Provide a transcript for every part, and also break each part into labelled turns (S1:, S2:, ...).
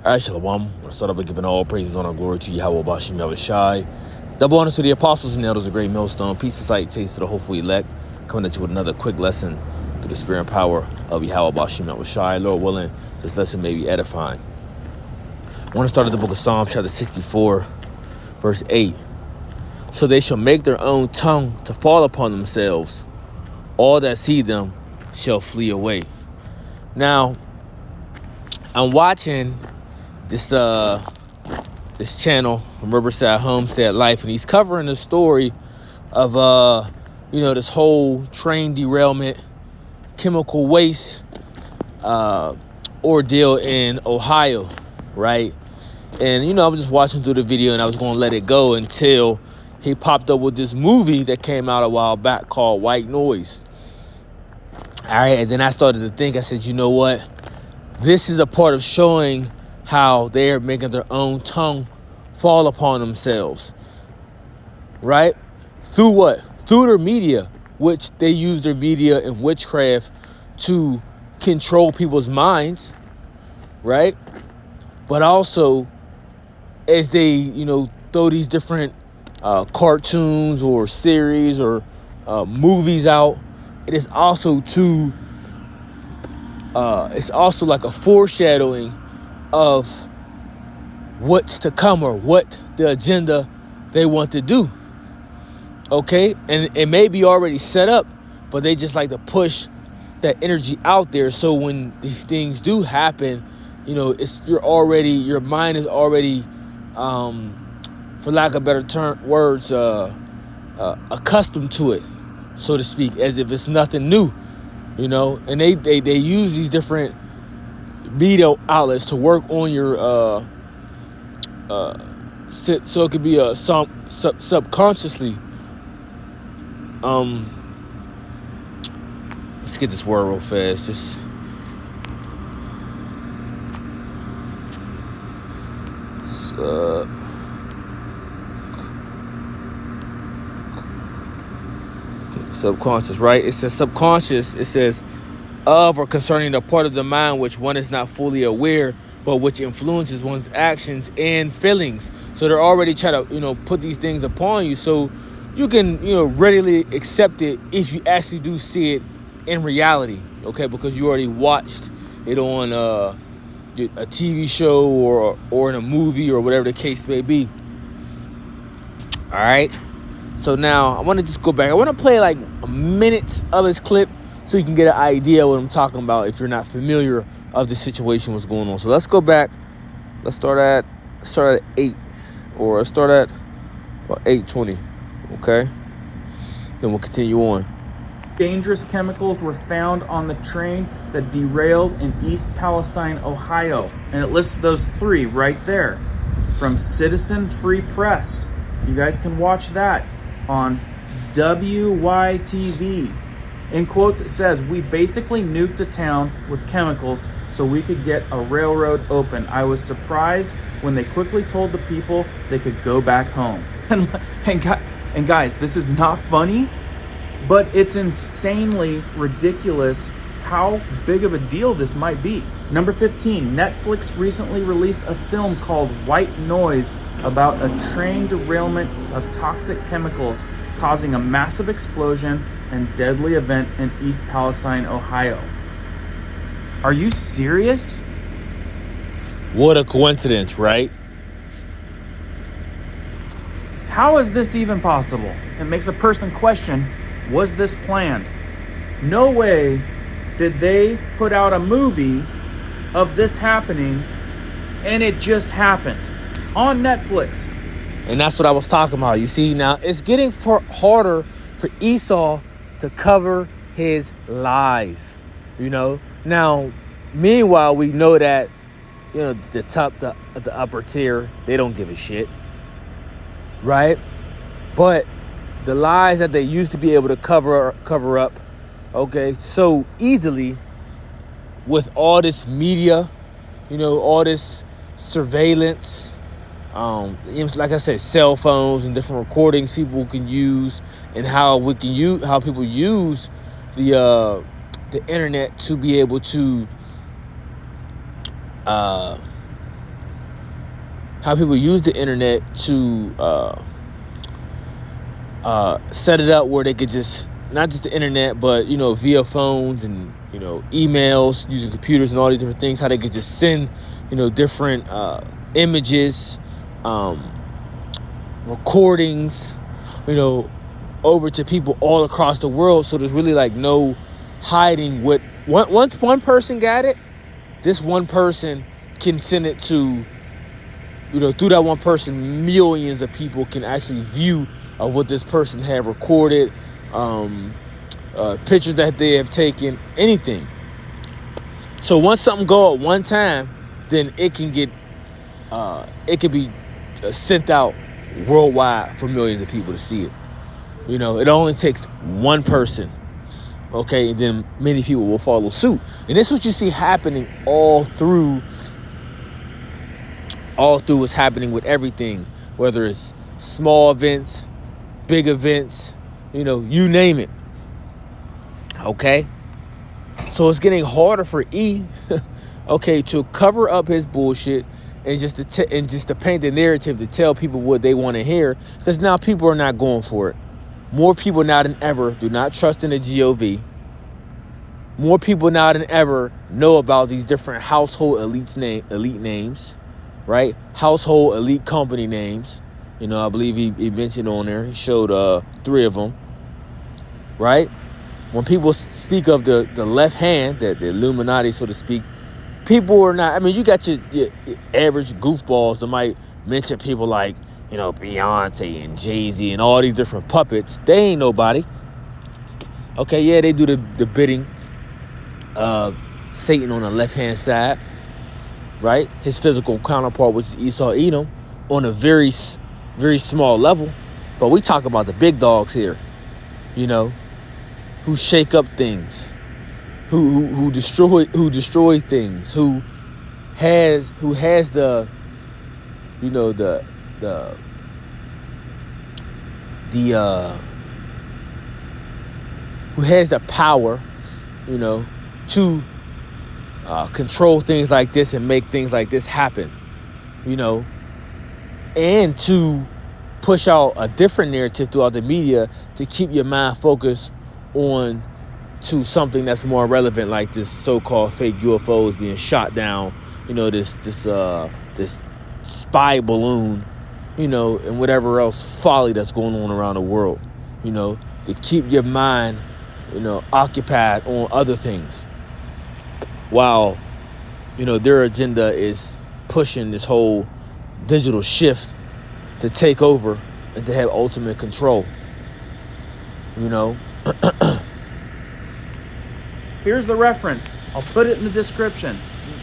S1: All right, Shalom. I want to start off by giving all praises, honor, and glory to Yahweh Bashim Yahushai. Double honors to the apostles and elders of great millstone. Peace and sight, taste to the hopeful elect. Coming at you with another quick lesson through the spirit and power of Yahweh Bashim Yahushai. Lord willing, this lesson may be edifying. I want to start at the book of Psalms, chapter 64, verse 8. So they shall make their own tongue to fall upon themselves. All that see them shall flee away. Now, I'm watching this channel from Riverside Homestead Life, and he's covering the story of this whole train derailment, chemical waste ordeal in Ohio, right? And I was just watching through the video, and I was gonna let it go until he popped up with this movie that came out a while back called White Noise. All right, and then I started to think, I said, you know what? This is a part of showing how they're making their own tongue fall upon themselves, right? Through what? Through their media, which they use their media and witchcraft to control people's minds, right? But also, as they, throw these different cartoons or series or movies out, it is also it's also like a foreshadowing of what's to come or what the agenda they want to do. Okay? And it may be already set up, but they just like to push that energy out there. So when these things do happen, your mind is already, for lack of better words, accustomed to it, so to speak, as if it's nothing new, and they use these different media outlets to work on your so it could be subconsciously. Let's get this word real fast. Just subconscious, right? It says subconscious. It says of or concerning the part of the mind which one is not fully aware, but which influences one's actions and feelings. So they're already trying to, put these things upon you, so you can, readily accept it if you actually do see it in reality, okay? Because you already watched it on a TV show or in a movie or whatever the case may be. All right. So now I want to just go back. I want to play like a minute of this clip so you can get an idea of what I'm talking about if you're not familiar of the situation, what's going on. So let's go back. Let's start at 8, or let's start at about 8:20. Okay. Then we'll continue on.
S2: Dangerous chemicals were found on the train that derailed in East Palestine, Ohio. And it lists those 3 right there from Citizen Free Press. You guys can watch that on WYTV. In quotes, it says, "We basically nuked a town with chemicals so we could get a railroad open. I was surprised when they quickly told the people they could go back home." And guys, this is not funny, but it's insanely ridiculous how big of a deal this might be. Number 15, Netflix recently released a film called White Noise about a train derailment of toxic chemicals causing a massive explosion and deadly event in East Palestine, Ohio. Are you serious?
S1: What a coincidence, right?
S2: How is this even possible? It makes a person question, was this planned? No way did they put out a movie of this happening and it just happened on Netflix.
S1: And that's what I was talking about. You see, now it's getting harder for Esau to cover his lies, Now, meanwhile, we know that, the upper tier, they don't give a shit, right? But the lies that they used to be able to cover up, okay, so easily with all this media, all this surveillance, like I said, cell phones and different recordings people can use, and how people use the internet to be able to how people use the internet to set it up where they could just, not just the internet, but, you know, via phones and, you know, emails, using computers and all these different things, how they could just send, you know, different images, recordings, you know, over to people all across the world. So there's really like no hiding what, once one person got it, this one person can send it to, you know, through that one person, millions of people can actually view of what this person had recorded, pictures that they have taken, anything. So once something go at one time, then it can get, it can be sent out worldwide for millions of people to see it. You know, it only takes one person, okay, and then many people will follow suit. And this is what you see happening all through what's happening with everything, whether it's small events, big events, you know, you name it. Okay? So it's getting harder for E, okay, to cover up his bullshit and just to paint the narrative to tell people what they want to hear, because now people are not going for it. More people now than ever do not trust in the GOV. More people now than ever know about these different household elite names, right? Household elite company names. You know, I believe he mentioned on there, he showed 3 of them, right? When people speak of the left hand, the Illuminati, so to speak, people are not, I mean, you got your average goofballs that might mention people like, you know, Beyonce and Jay-Z and all these different puppets. They ain't nobody. Okay, yeah, they do the bidding of Satan on the left-hand side, right? His physical counterpart, which is Esau Edom, on a very, very small level. But we talk about the big dogs here, you know, who shake up things, who destroy things, who has the, you know, who has the power, you know, to control things like this and make things like this happen, you know, and to push out a different narrative throughout the media to keep your mind focused on to something that's more relevant, like this so-called fake UFOs being shot down, you know, this spy balloon, you know, and whatever else folly that's going on around the world, you know, to keep your mind, you know, occupied on other things, while, you know, their agenda is pushing this whole digital shift to take over and to have ultimate control, you know.
S2: Here's the reference. I'll put it in the description.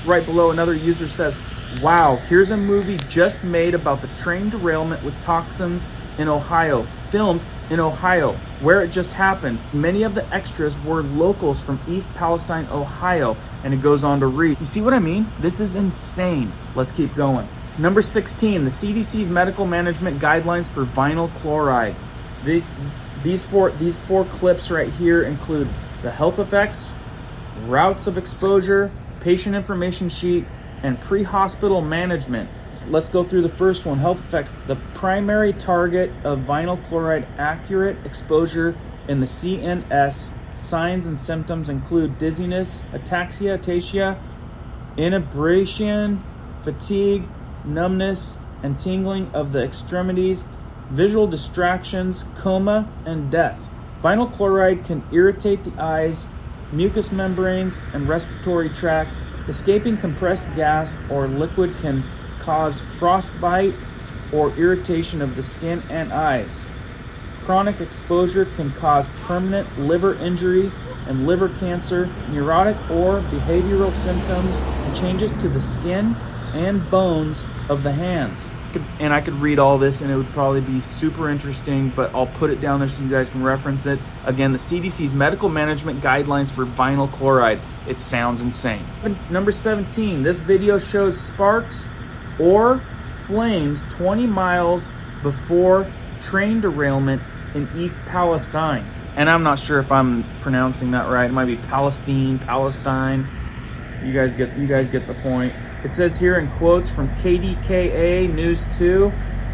S2: Right below, another user says, wow, here's a movie just made about the train derailment with toxins in Ohio, filmed in Ohio, where it just happened. Many of the extras were locals from East Palestine, Ohio. And it goes on to read. You see what I mean? This is insane. Let's keep going. Number 16, the CDC's medical management guidelines for vinyl chloride. These four clips right here include the health effects, routes of exposure, patient information sheet, and pre-hospital management. So let's go through the first one, health effects. The primary target of vinyl chloride accurate exposure in the CNS. Signs and symptoms include dizziness, ataxia, inebriation, fatigue, numbness, and tingling of the extremities, visual distractions, coma, and death. Vinyl chloride can irritate the eyes, mucous membranes, and respiratory tract. Escaping compressed gas or liquid can cause frostbite or irritation of the skin and eyes. Chronic exposure can cause permanent liver injury and liver cancer, neurotic or behavioral symptoms, and changes to the skin and bones of the hands. And I could read all this and it would probably be super interesting, but I'll put it down there so you guys can reference it. Again, the CDC's medical management guidelines for vinyl chloride. It sounds insane. Number 17, this video shows sparks or flames 20 miles before train derailment in East Palestine. And I'm not sure if I'm pronouncing that right. It might be Palestine. You guys get the point. It says here in quotes from KDKA News 2,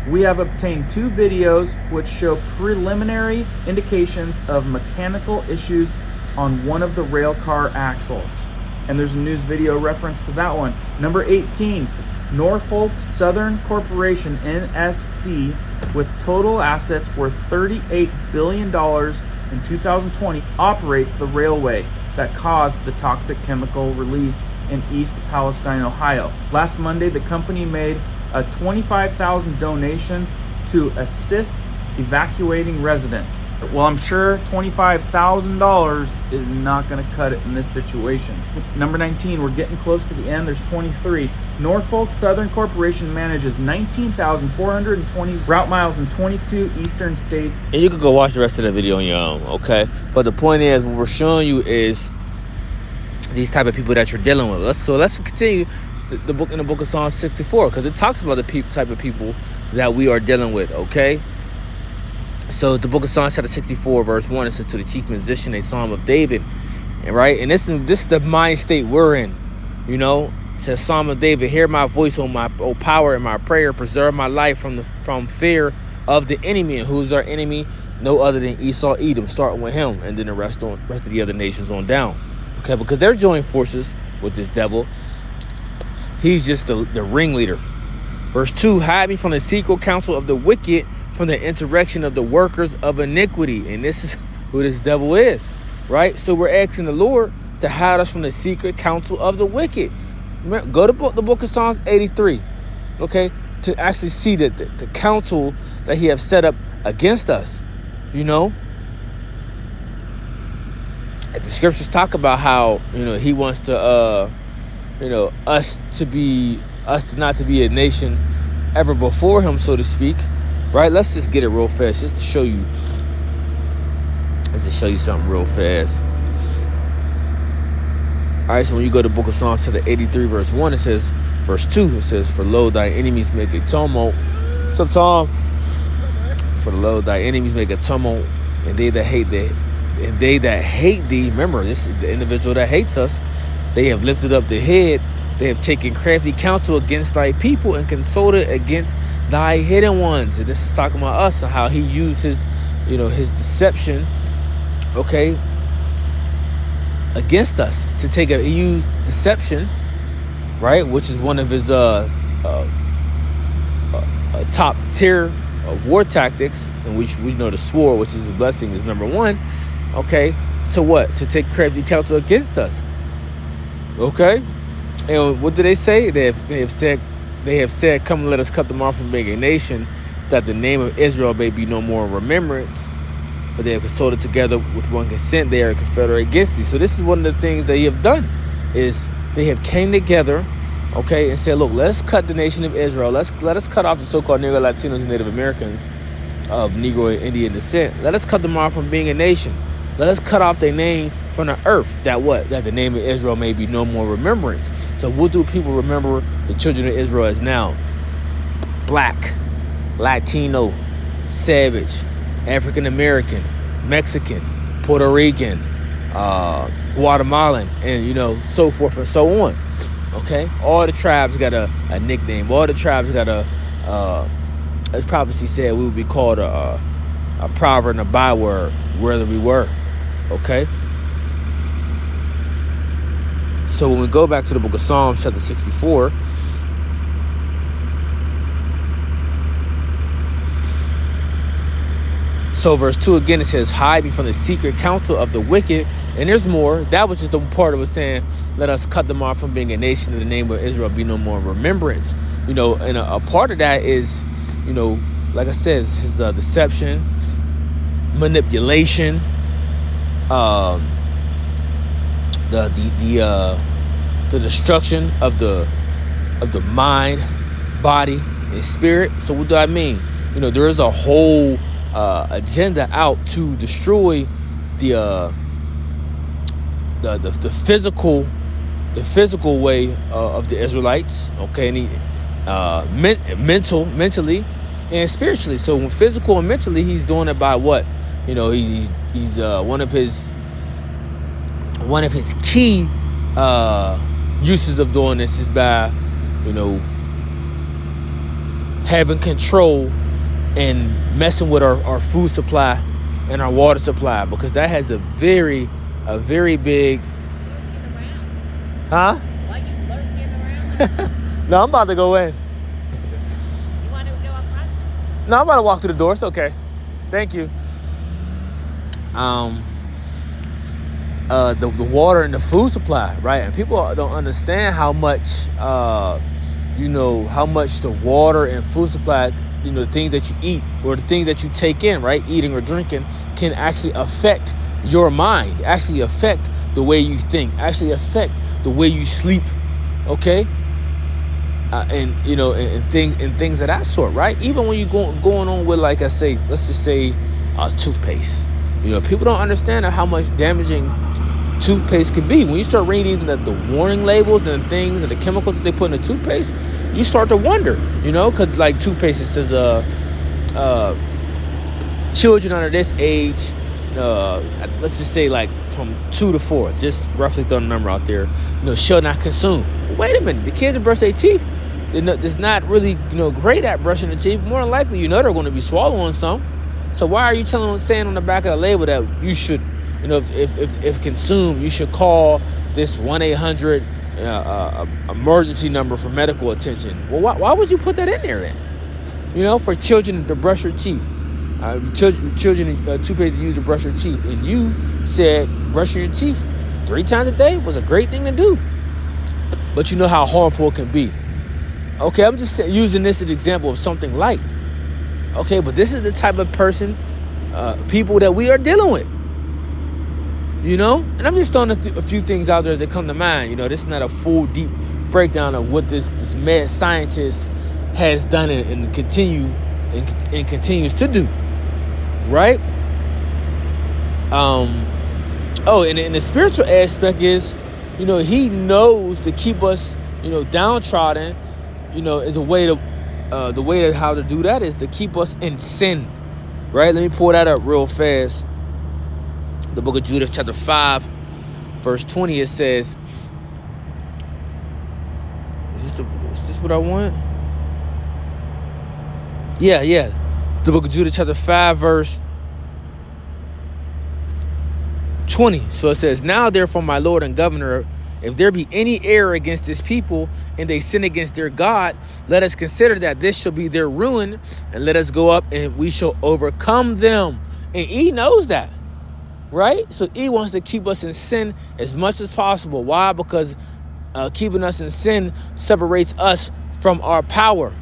S2: we have obtained 2 videos which show preliminary indications of mechanical issues on one of the rail car axles. And there's a news video reference to that one. Number 18, Norfolk Southern Corporation, NSC, with total assets worth $38 billion in 2020, operates the railway that caused the toxic chemical release in East Palestine, Ohio. Last Monday, the company made a $25,000 donation to assist evacuating residents. Well, I'm sure $25,000 is not going to cut it in this situation. Number 19, we're getting close to the end. There's 23. Norfolk Southern Corporation manages 19,420 route miles in 22 eastern states.
S1: And you can go watch the rest of the video on your own, okay? But the point is, what we're showing you is these type of people that you're dealing with. Let's continue the book in the book of Psalm 64, because it talks about the type of people that we are dealing with, okay? So the book of Psalms chapter 64 verse 1, it says, to the chief musician, a psalm of David. And right, and this is the mind state we're in, you know. It says, Psalm of David, hear my voice, O power, in my prayer, preserve my life from fear of the enemy. And who's our enemy? No other than Esau, Edom, starting with him, and then the rest of the other nations on down. Okay, because they're joining forces with this devil. He's just the ringleader. Verse 2, hide me from the secret counsel of the wicked, from the insurrection of the workers of iniquity. And this is who this devil is, right? So we're asking the Lord to hide us from the secret counsel of the wicked. Remember, go to the book of Psalms 83, okay, to actually see the counsel that he has set up against us, you know. And the scriptures talk about how, you know, he wants to, us not to be a nation ever before him, so to speak, right? Let's just get it real fast, just to show you. Let's just show you something real fast. All right, so when you go to the book of Psalms to the 83 verse 1, it says, verse 2, it says, for lo, thy enemies make a tumult. What's up, Tom? For lo, thy enemies make a tumult, and they that hate thee, remember, this is the individual that hates us, they have lifted up the head. They have taken crafty counsel against thy people and consulted against thy hidden ones. And this is talking about us and how he used his deception, okay, against us to he used deception, right, which is one of his top tier war tactics, and we know the sword, which is his blessing, is number 1. Okay, to what? To take crafty counsel against us. Okay. And what do they say? They have said, come and let us cut them off from being a nation, that the name of Israel may be no more in remembrance. For they have consulted together with one consent, they are confederate against thee. So this is one of the things they have done, is they have came together, okay, and said, look, let's cut the nation of Israel. Let us cut off the so-called Negro Latinos and Native Americans of Negro and Indian descent. Let us cut them off from being a nation. Let us cut off their name from the earth, that the name of Israel may be no more remembrance. So what do people remember the children of Israel as now? Black, Latino, savage, African American, Mexican, Puerto Rican, Guatemalan, and so forth and so on. Okay, all the tribes got a nickname. All the tribes got as prophecy said, we would be called a proverb and a byword wherever we were. Okay. So when we go back to the book of Psalms, chapter 64, so verse 2 again, it says, hide me from the secret counsel of the wicked. And there's more. That was just the part of it saying, let us cut them off from being a nation, in the name of Israel be no more remembrance. And a part of that is, like I said, his deception, manipulation, the destruction of the mind, body, and spirit. So what do I mean? There is a whole agenda out to destroy the physical way of the Israelites. Okay, and mentally and spiritually. So when physical and mentally, he's doing it by what? He's one of his key uses of doing this is by having control and messing with our food supply and our water supply, because that has a very big, huh?
S3: Why you lurking around?
S1: No, I'm about to go in.
S3: You want to go up front?
S1: No, I'm about to walk through the door. It's okay. Thank you. The water and the food supply, right? And people don't understand how much, how much the water and food supply, the things that you eat or the things that you take in, right? Eating or drinking can actually affect your mind, actually affect the way you think, actually affect the way you sleep, okay? And things of that sort, right? Even when you're going on with, like I say, let's just say toothpaste. People don't understand how much damaging toothpaste can be. When you start reading the warning labels and things and the chemicals that they put in the toothpaste, you start to wonder, because like toothpaste, it says children under this age, let's just say like from 2 to 4, just roughly throw a number out there, shall not consume. Wait a minute, the kids that brush their teeth, they're not really great at brushing their teeth. More than likely, they're going to be swallowing some. So why are you saying on the back of the label that you should, if consumed, you should call this 1-800 emergency number for medical attention? Well, why would you put that in there then? For children to brush your teeth. Children toothpaste to use to brush your teeth. And you said brushing your teeth 3 times a day was a great thing to do. But you know how harmful it can be. Okay, I'm just using this as an example of something light. Okay, but this is the type of people that we are dealing with. And I'm just throwing a few things out there as they come to mind. This is not a full, deep breakdown of what this mad scientist has done and continues to do. Right? And the spiritual aspect is, he knows to keep us, downtrodden, is a way to, the way how to do that is to keep us in sin. Right? Let me pull that up real fast. The book of Judah, chapter 5, verse 20, it says, is this what I want? Yeah. The book of Judah, chapter 5, verse 20. So it says, now therefore, my Lord and Governor, if there be any error against this people and they sin against their God, let us consider that this shall be their ruin, and let us go up and we shall overcome them. And he knows that. Right? So he wants to keep us in sin as much as possible. Why? Because keeping us in sin separates us from our power,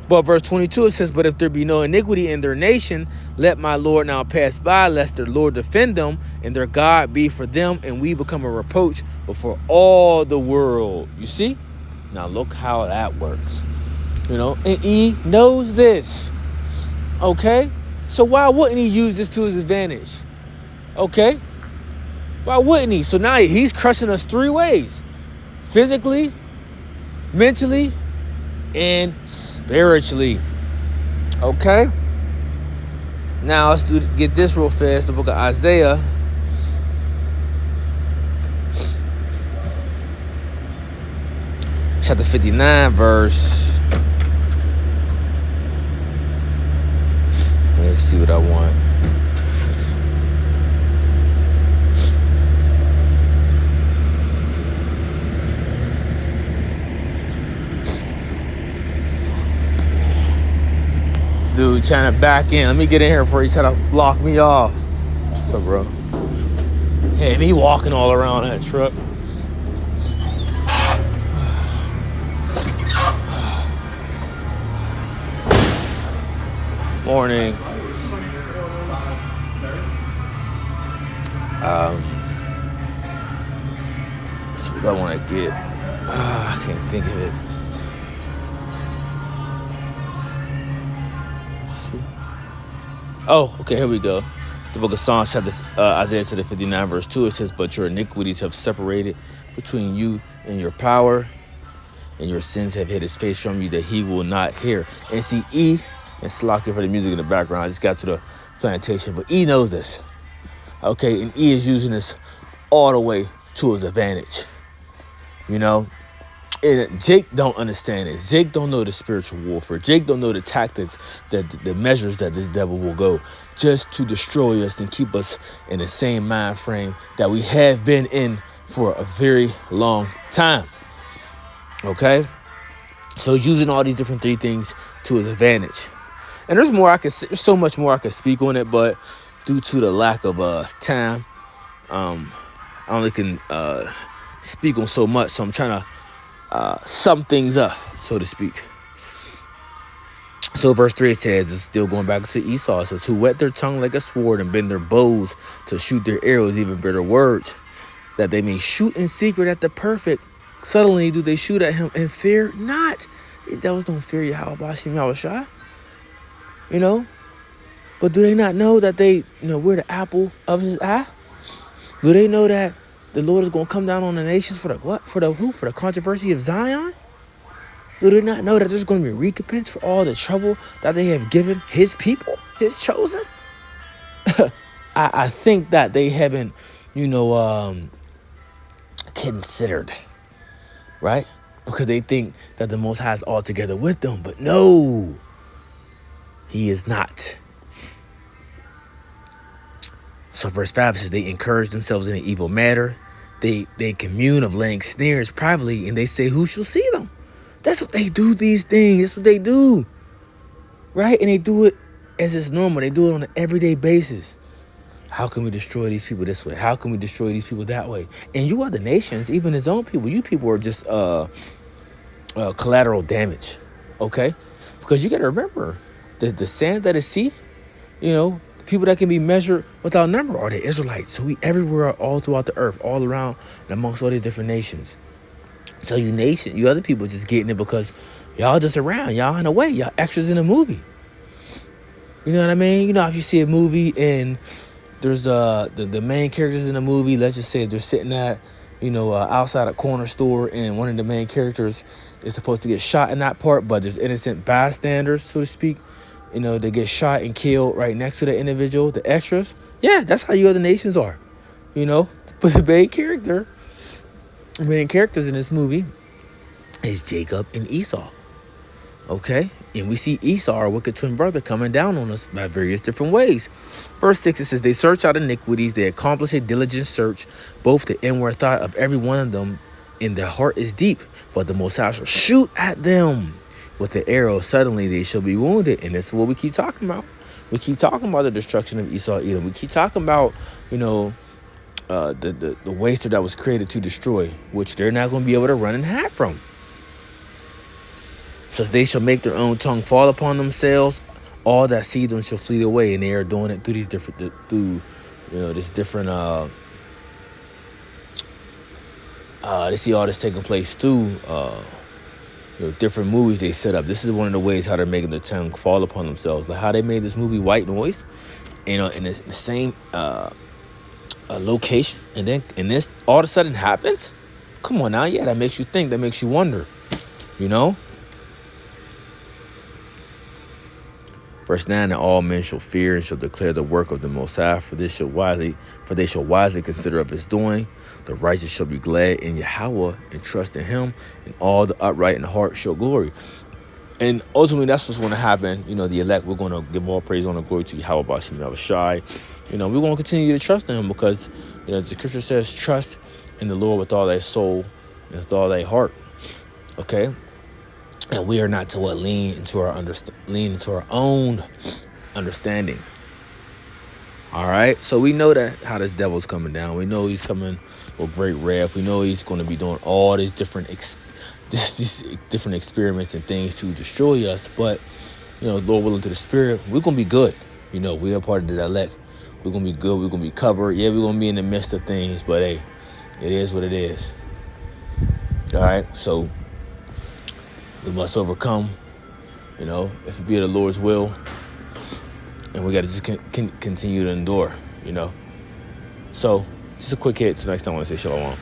S1: But verse 22, it says, but if there be no iniquity in their nation, let my Lord now pass by, lest their Lord defend them, and their God be for them, and we become a reproach before all the world. You see? Now look how that works. And he knows this. Okay? So why wouldn't he use this to his advantage? Okay? Why wouldn't he? So now he's crushing us 3 ways. Physically, mentally, and spiritually. Okay? Now let's get this real fast. The book of Isaiah. Chapter 59, verse. Let's see what I want. Dude trying to back in. Let me get in here before he try to block me off. What's up, bro? Hey, me walking all around that truck. Morning. That's what I want to get. I can't think of it. Oh, okay, here we go. The book of Psalms, chapter Isaiah chapter 59, verse 2, it says, but your iniquities have separated between you and your power, and your sins have hid his face from you that he will not hear. And see, E, and Slakia for the music in the background, I just got to the plantation, but E knows this. Okay, and E is using this all the way to his advantage. And Jake don't understand it. Jake don't know the spiritual warfare. Jake don't know the tactics, that the measures that this devil will go just to destroy us and keep us in the same mind frame that we have been in for a very long time. Okay? So using all these different three things to his advantage. And there's so much more I could speak on it, but due to the lack of time, I only can speak on so much. So I'm trying to sum things up, so to speak. So verse 3 says, it's still going back to Esau. It says, who wet their tongue like a sword and bend their bows to shoot their arrows, even bitter words, that they may shoot in secret at the perfect. Suddenly do they shoot at him and fear not. These devils don't fear Yahweh Bashim Yahushua. You know? But do they not know that we're the apple of his eye? Do they know that the Lord is going to come down on the nations for the what? For the who? For the controversy of Zion? Do they not know that there's going to be a recompense for all the trouble that they have given his people, his chosen? I think that they haven't, considered, right? Because they think that the Most High is all together with them. But no, he is not. So verse 5 says, they encourage themselves in an evil matter. They commune of laying snares privately, and they say, who shall see them? That's what they do, these things. That's what they do. Right? And they do it as it's normal. They do it on an everyday basis. How can we destroy these people this way? How can we destroy these people that way? And you other nations, even his own people, you people are just collateral damage. Okay? Because you got to remember, the sand that is sea, people that can be measured without number are the Israelites. So we everywhere, all throughout the earth, all around and amongst all these different nations. So you other people just getting it because y'all just around. Y'all in a way. Y'all extras in a movie. You know what I mean? If you see a movie and there's the main characters in the movie, let's just say they're sitting at, outside a corner store and one of the main characters is supposed to get shot in that part, but there's innocent bystanders, so to speak. They get shot and killed right next to the individual, the extras. Yeah, that's how you other nations are. But the main characters in this movie is Jacob and Esau. Okay? And we see Esau, our wicked twin brother, coming down on us by various different ways. Verse 6, it says, they search out iniquities. They accomplish a diligent search, both the inward thought of every one of them, and their heart is deep. But the Most High shall shoot at them with the arrow. Suddenly they shall be wounded. And this is what we keep talking about. We keep talking about the destruction of Esau, Edom. We keep talking about, the waster that was created to destroy, which they're not going to be able to run and hide from. So they shall make their own tongue fall upon themselves. All that see them shall flee away. And they are doing it through these different, they see all this taking place through, different movies they set up. This is one of the ways how they're making their tongue fall upon themselves. Like how they made this movie White Noise, in the same location. And this all of a sudden happens. Come on now. Yeah, that makes you think. That makes you wonder, Verse 9, and all men shall fear and shall declare the work of the Most High, for they shall wisely consider of his doing. The righteous shall be glad in Yahweh and trust in him, and all the upright in heart shall glory. And ultimately, that's what's going to happen. The elect, we're going to give all praise, honor, glory to Yahweh Bashim Yahushua. We're going to continue to trust in him because, the scripture says, trust in the Lord with all thy soul and with all thy heart. Okay? And we are not to lean into our own understanding. All right. So we know that how this devil's coming down. We know he's coming with great wrath. We know he's going to be doing all these different these different experiments and things to destroy us. But Lord willing to the Spirit, we're gonna be good. We are part of the elect. We're gonna be good. We're gonna be covered. Yeah, we're gonna be in the midst of things, but hey, it is what it is. All right. So we must overcome, if it be the Lord's will. And we got to just continue to endure, So, just a quick hit. So next time I want to say shalom.